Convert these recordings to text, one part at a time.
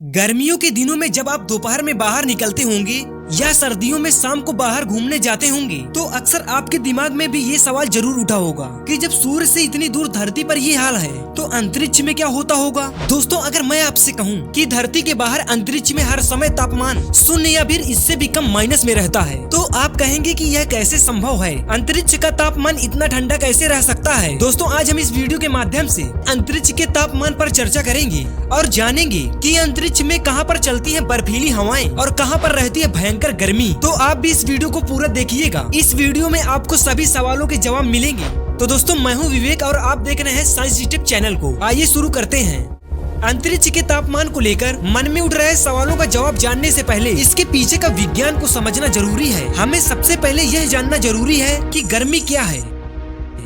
गर्मियों के दिनों में जब आप दोपहर में बाहर निकलते होंगे या सर्दियों में शाम को बाहर घूमने जाते होंगे तो अक्सर आपके दिमाग में भी ये सवाल जरूर उठा होगा कि जब सूर्य से इतनी दूर धरती पर ये हाल है तो अंतरिक्ष में क्या होता होगा। दोस्तों, अगर मैं आपसे कहूँ कि धरती के बाहर अंतरिक्ष में हर समय तापमान 0 या फिर इससे भी कम माइनस में रहता है तो आप कहेंगे कि यह कैसे संभव है, अंतरिक्ष का तापमान इतना ठंडा कैसे रह सकता है। दोस्तों, आज हम इस वीडियो के माध्यम से अंतरिक्ष के तापमान पर चर्चा करेंगे और जानेंगे कि अंतरिक्ष में कहां पर चलती है बर्फीली हवाएं और कहां पर रहती है भयंकर गर्मी। तो आप भी इस वीडियो को पूरा देखिएगा, इस वीडियो में आपको सभी सवालों के जवाब मिलेंगे। तो दोस्तों, मैं हूं विवेक और आप देख रहे हैं साइंस टिप चैनल को। आइए शुरू करते हैं। अंतरिक्ष के तापमान को लेकर मन में उठ रहे सवालों का जवाब जानने से पहले इसके पीछे का विज्ञान को समझना जरूरी है। हमें सबसे पहले यह जानना जरूरी है कि गर्मी क्या है।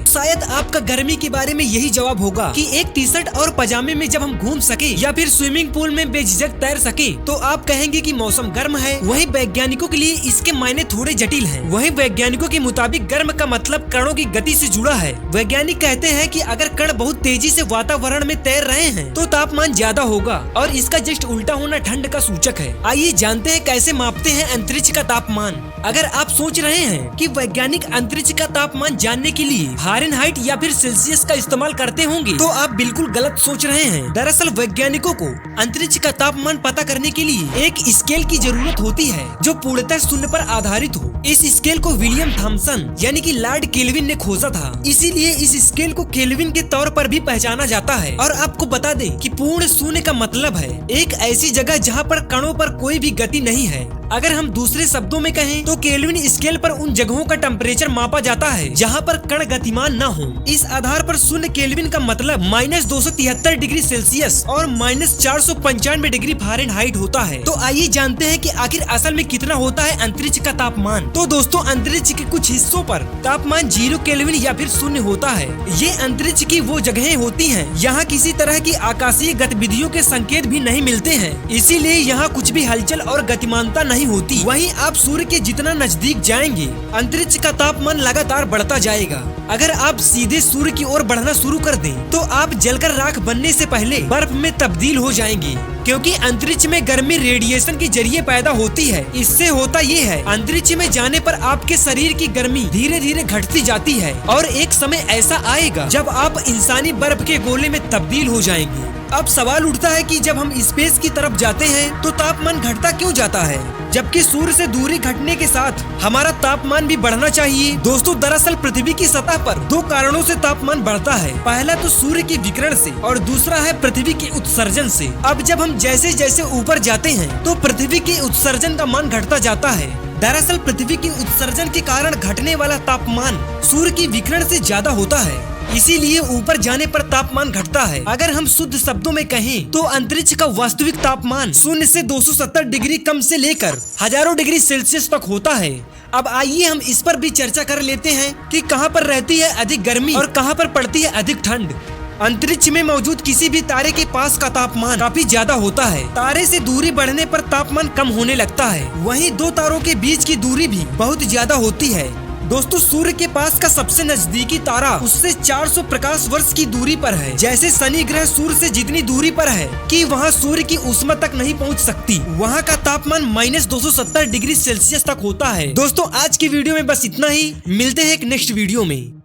शायद आपका गर्मी के बारे में यही जवाब होगा कि एक टी शर्ट और पजामे में जब हम घूम सके या फिर स्विमिंग पूल में बेझिझक तैर सके तो आप कहेंगे कि मौसम गर्म है। वहीं वैज्ञानिकों के लिए इसके मायने थोड़े जटिल हैं। वहीं वैज्ञानिकों के मुताबिक गर्म का मतलब कणों की गति से जुड़ा है। वैज्ञानिक कहते हैं कि अगर कण बहुत तेजी से वातावरण में तैर रहे हैं तो तापमान ज्यादा होगा और इसका जस्ट उल्टा होना ठंड का सूचक है। आइए जानते हैं कैसे मापते हैं अंतरिक्ष का तापमान। अगर आप सोच रहे हैं कि वैज्ञानिक अंतरिक्ष का तापमान जानने के लिए फ़ारेनहाइट या फिर सेल्सियस का इस्तेमाल करते होंगे तो आप बिल्कुल गलत सोच रहे हैं। दरअसल वैज्ञानिकों को अंतरिक्ष का तापमान पता करने के लिए एक स्केल की जरूरत होती है जो पूर्णतः शून्य पर आधारित हो। इस स्केल को विलियम थॉमसन यानी कि लॉर्ड केल्विन ने खोजा था, इसीलिए इस स्केल को केल्विन के तौर पर भी पहचाना जाता है। और आपको बता दें कि पूर्ण शून्य का मतलब है एक ऐसी जगह जहाँ पर कणों पर कोई भी गति नहीं है। अगर हम दूसरे शब्दों में कहें तो केल्विन स्केल पर उन जगहों का टेम्परेचर मापा जाता है जहाँ पर कण गतिमान न हो। इस आधार पर शून्य केल्विन का मतलब -273 डिग्री सेल्सियस और -495 डिग्री फ़ारेनहाइट होता है। तो आइए जानते हैं कि आखिर असल में कितना होता है अंतरिक्ष का तापमान। तो दोस्तों, अंतरिक्ष के कुछ हिस्सों पर तापमान 0 केल्विन या फिर शून्य होता है। ये अंतरिक्ष की वो जगहें होती हैं यहाँ किसी तरह की आकाशीय गतिविधियों के संकेत भी नहीं मिलते हैं, इसीलिए यहाँ कुछ भी हलचल और गतिमानता नहीं होती। वहीं आप सूर्य के जितना नजदीक जाएंगे अंतरिक्ष का तापमान लगातार बढ़ता जाएगा। अगर आप सीधे सूर्य की ओर बढ़ना शुरू कर दें तो आप जलकर राख बनने से पहले बर्फ में तब्दील हो जाएंगे, क्योंकि अंतरिक्ष में गर्मी रेडिएशन के जरिए पैदा होती है। इससे होता ये है, अंतरिक्ष में जाने पर आपके शरीर की गर्मी धीरे धीरे घटती जाती है और एक समय ऐसा आएगा जब आप इंसानी बर्फ के गोले में तब्दील हो जाएंगे। अब सवाल उठता है कि जब हम स्पेस की तरफ जाते हैं तो तापमान घटता क्यों जाता है, जबकि सूर्य से दूरी घटने के साथ हमारा तापमान भी बढ़ना चाहिए। दोस्तों, दरअसल पृथ्वी की सतह पर 2 कारणों से तापमान बढ़ता है। पहला तो सूर्य के विकिरण से और दूसरा है पृथ्वी के उत्सर्जन से। अब जब हम जैसे जैसे ऊपर जाते हैं तो पृथ्वी के उत्सर्जन का मान घटता जाता है। दरअसल पृथ्वी के उत्सर्जन के कारण घटने वाला तापमान सूर्य के विकिरण से ज्यादा होता है, इसीलिए ऊपर जाने पर तापमान घटता है। अगर हम शुद्ध शब्दों में कहें तो अंतरिक्ष का वास्तविक तापमान 0 से 270 डिग्री कम से लेकर हजारों डिग्री सेल्सियस तक होता है। अब आइए हम इस पर भी चर्चा कर लेते हैं कि कहां पर रहती है अधिक गर्मी और कहां पर पड़ती है अधिक ठंड। अंतरिक्ष में मौजूद किसी भी तारे के पास का तापमान काफी ज्यादा होता है। तारे से दूरी बढ़ने पर तापमान कम होने लगता है। वहीं 2 तारों के बीच की दूरी भी बहुत ज्यादा होती है। दोस्तों, सूर्य के पास का सबसे नजदीकी तारा उससे 400 प्रकाश वर्ष की दूरी पर है। जैसे शनि ग्रह सूर्य से जितनी दूरी पर है कि वहाँ सूर्य की ऊष्मा तक नहीं पहुँच सकती, वहाँ का तापमान -270 डिग्री सेल्सियस तक होता है। दोस्तों, आज की वीडियो में बस इतना ही। मिलते हैं एक नेक्स्ट वीडियो में।